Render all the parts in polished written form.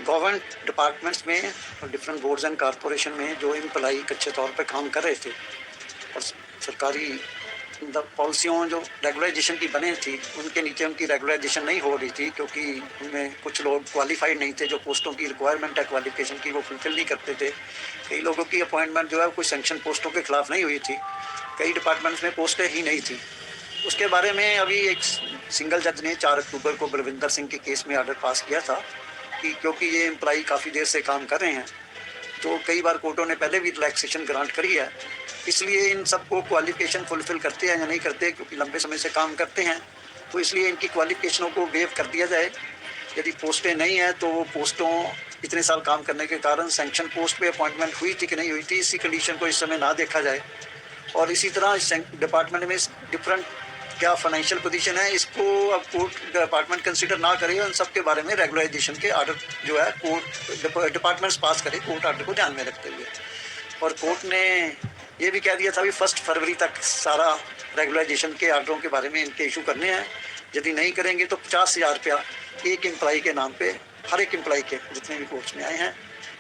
Government departments में और different boards and corporation में जो एम्प्लाई कच्चे तौर पे काम कर रहे थे और सरकारी पॉलिसियों जो रेगुलाइजेशन की बने थी उनके नीचे उनकी रेगुलाइजेशन नहीं हो रही थी, क्योंकि उनमें कुछ लोग क्वालिफाइड नहीं थे। जो पोस्टों की रिक्वायरमेंट है क्वालिफिकेशन की वो फुलफिल नहीं करते थे। कई लोगों की अपॉइंटमेंट जो है कोई सैंक्शन पोस्टों के खिलाफ नहीं हुई थी, कई डिपार्टमेंट्स में पोस्टें ही नहीं थी। उसके बारे में अभी एक सिंगल जज ने 4 अक्टूबर को बलविंदर सिंह के केस में ऑर्डर पास किया था कि क्योंकि ये एम्प्लॉई काफ़ी देर से काम कर रहे हैं, तो कई बार कोर्टों ने पहले भी रिलैक्सेशन ग्रांट करी है, इसलिए इन सबको क्वालिफिकेशन फुलफिल करते हैं या नहीं करते, क्योंकि लंबे समय से काम करते हैं, तो इसलिए इनकी क्वालिफिकेशनों को वेव कर दिया जाए। यदि पोस्टें नहीं हैं तो वो पोस्टों इतने साल काम करने के कारण सैंक्शन पोस्ट पे अपॉइंटमेंट हुई थी कि नहीं हुई थी, इसी कंडीशन को इस समय ना देखा जाए। और इसी तरह डिपार्टमेंट में डिफरेंट क्या फाइनेंशियल पोजीशन है, इसको अब कोर्ट डिपार्टमेंट कंसीडर ना करे। उन सब के बारे में रेगुलाइजेशन के ऑर्डर जो है कोर्ट डिपार्टमेंट्स पास करे कोर्ट ऑर्डर को ध्यान में रखते हुए। और कोर्ट ने ये भी कह दिया था कि 1 फरवरी तक सारा रेगुलाइजेशन के ऑर्डरों के बारे में इनके इशू करने हैं। यदि नहीं करेंगे तो 50,000 रुपया एक एम्प्लॉई के नाम पे, हर एक एम्प्लॉई के जितने भी कोर्ट्स में आए हैं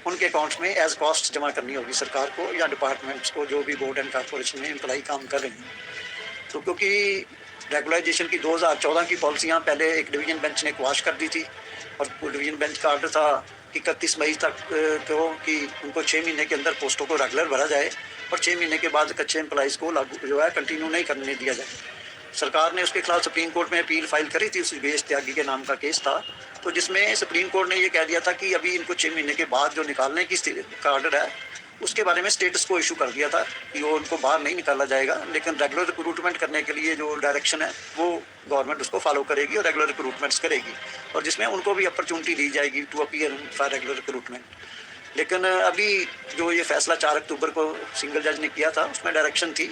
उनके अकाउंट्स में एज कॉस्ट जमा करनी होगी सरकार को या डिपार्टमेंट्स को, जो भी बोर्ड एंड कॉर्पोरेशन में एम्प्लॉई काम कर रहे हैं। तो क्योंकि रेगुलाइजेशन की 2014 की पॉलिसियाँ पहले एक डिवीजन बेंच ने क्वाश कर दी थी और डिवीजन बेंच का ऑर्डर था कि 31 मई तक को कि उनको 6 महीने के अंदर पोस्टों को रेगुलर भरा जाए और 6 महीने के बाद कच्चे एम्प्लॉइज़ को लागू जो है कंटिन्यू नहीं करने दिया जाए। सरकार ने उसके खिलाफ सुप्रीम कोर्ट में अपील फाइल करी थी, सुरेश त्यागी के नाम का केस था, तो जिसमें सुप्रीम कोर्ट ने ये कह दिया था कि अभी इनको 6 महीने के बाद जो निकालने की का ऑर्डर है उसके बारे में स्टेटस को इशू कर दिया था कि वो उनको बाहर नहीं निकाला जाएगा, लेकिन रेगुलर रिक्रूटमेंट करने के लिए जो डायरेक्शन है वो गवर्नमेंट उसको फॉलो करेगी और रेगुलर रिक्रूटमेंट्स करेगी, और जिसमें उनको भी अपॉर्चुनिटी दी जाएगी to appear for regular recruitment. लेकिन अभी जो ये फैसला 4 अक्टूबर को सिंगल जज ने किया था उसमें डायरेक्शन थी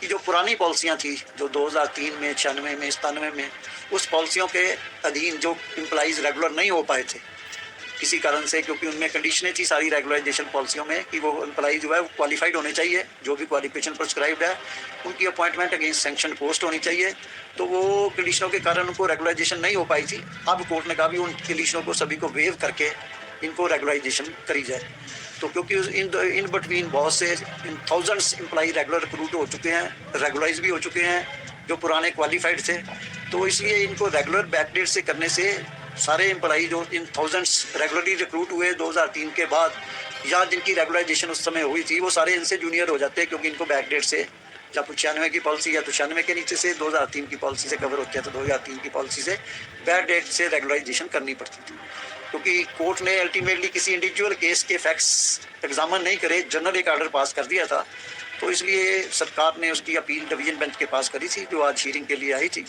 कि जो पुरानी पॉलिसियाँ थी जो 2003 में, 96 में, 97 में, उस पॉलिसियों के अधीन जो एम्प्लॉइज़ रेगुलर नहीं हो पाए थे किसी कारण से, क्योंकि उनमें कंडीशनें थी सारी रेगुलाइजेशन पॉलिसियों में कि वो एम्प्लॉई जो है वो क्वालिफाइड होने चाहिए, जो भी क्वालिफिकेशन प्रिस्क्राइब्ड है, उनकी अपॉइंटमेंट अगेंस्ट सैंक्शन पोस्ट होनी चाहिए। तो वो कंडीशनों के कारण उनको रेगुलाइजेशन नहीं हो पाई थी। अब कोर्ट ने कहा भी उन कंडीशनों को सभी को वेव करके इनको रेगुलाइजेशन करी जाए। तो क्योंकि इन बिटवीन बहुत से थाउजेंड्स एम्प्लॉई रेगुलर रिक्रूट हो चुके हैं, रेगुलाइज भी हो चुके हैं जो पुराने क्वालिफाइड थे, तो इसलिए इनको रेगुलर बैकडेट से करने से सारे एम्प्लॉई जो इन थाउजेंड्स रेगुलरली रिक्रूट हुए 2003 के बाद या जिनकी रेगुलाइजेशन उस समय हुई थी वो सारे इनसे जूनियर हो जाते हैं, क्योंकि इनको बैकडेट से या 95 की पॉलिसी या 96 के नीचे से 2003 की पॉलिसी से कवर होते हैं, तो 2003 की पॉलिसी से बैकडेट से रेगुलाइजेशन करनी पड़ती थी। क्योंकि कोर्ट ने अल्टीमेटली किसी इंडिविजुअल केस के फैक्ट्स एग्जामिन नहीं करे, जनरल एक ऑर्डर पास कर दिया था, तो इसलिए सरकार ने उसकी अपील डिवीजन बेंच के पास करी थी जो आज हियरिंग के लिए आई थी।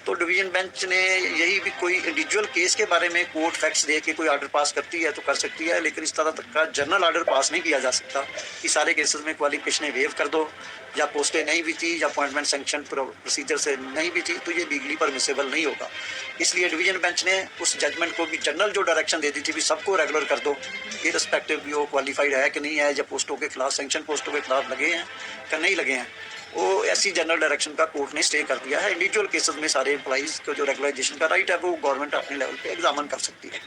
तो डिवीजन बेंच ने यही भी कोई इंडिविजुअल केस के बारे में कोर्ट फैक्ट्स दे के कोई ऑर्डर पास करती है तो कर सकती है, लेकिन इस तरह तक का जनरल ऑर्डर पास नहीं किया जा सकता कि सारे केसेस में क्वालिफिकेशन वेव कर दो या पोस्टें नहीं भी थी या अपॉइंटमेंट सैंक्शन प्रोसीजर से नहीं भी थी, तो ये लीगली परमिसेबल नहीं होगा। इसलिए डिवीजन बेंच ने उस जजमेंट को भी जनरल जो डायरेक्शन दे दी थी भी सबको रेगुलर कर दो, इररिस्पेक्टिव भी वो क्वालिफाइड है कि नहीं है, या पोस्टों के खिलाफ सैंक्शन पोस्टों के खिलाफ लगे हैं या नहीं लगे हैं, वो ऐसी जनरल डायरेक्शन का कोर्ट ने स्टे कर दिया है। इंडिविजुअल केसेस में सारे एम्प्लॉइज़ को जो रेगुलाइजेशन का राइट है वो गवर्नमेंट अपने लेवल पे एग्जामिन कर सकती है।